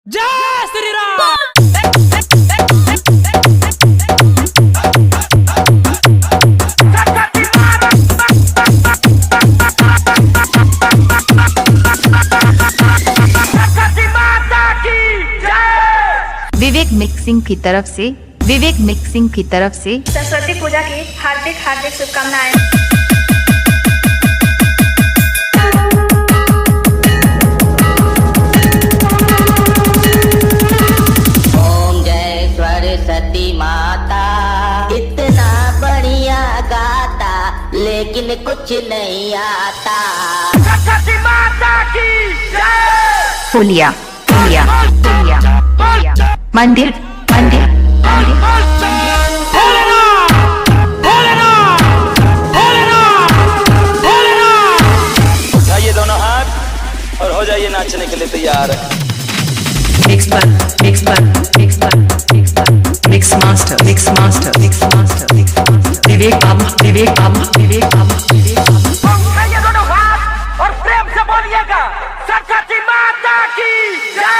जय श्री राम। विवेक मिक्सिंग की तरफ से सरस्वती पूजा की हार्दिक हार्दिक शुभकामनाएं। सरस्वती माता इतना बढ़िया गाता लेकिन कुछ नहीं आता। सरस्वती माता की जय। पुलिया मंदिर उठाइए दोनों हाथ और हो जाइए नाचने के लिए तैयार। मिक्स मास्टर विवेक बाबू उठाइए दोनों हाथ और प्रेम से बोलिएगा सरस्वती माता की जय।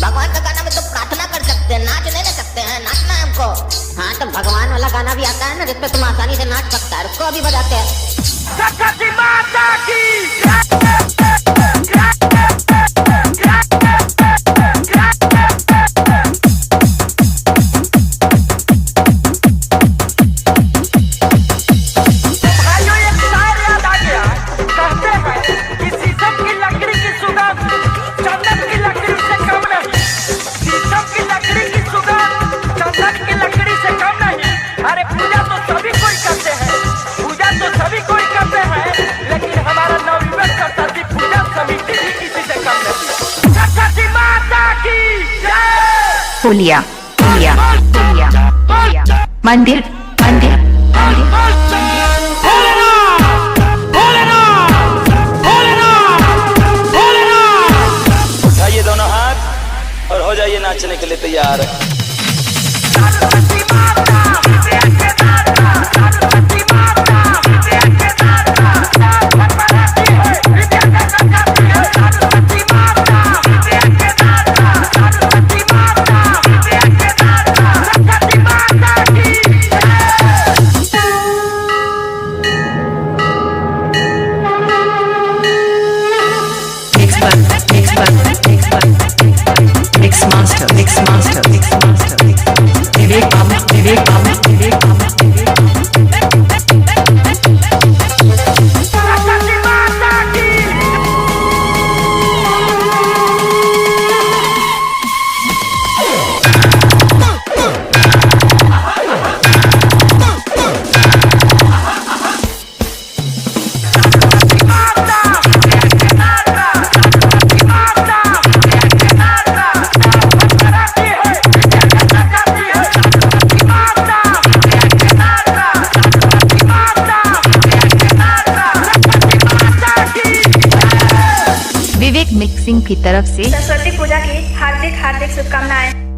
भगवान का गाना में तो प्रार्थना कर सकते हैं, नाच नहीं ना सकते हैं, नाचना है हमको। हाँ तो भगवान वाला गाना भी आता है ना जिसपे तुम आसानी से नाच सकता है, उसको अभी बजाते हैं। सरस्वती माता की पुलिया मंदिर उठाइए दोनों हाथ और हो जाइए नाचने के लिए तैयार। मिक्स मास्टर विवेक बाबू विवेक मिक्सिंग की तरफ से सरस्वती पूजा की हार्दिक हार्दिक शुभकामनाएं।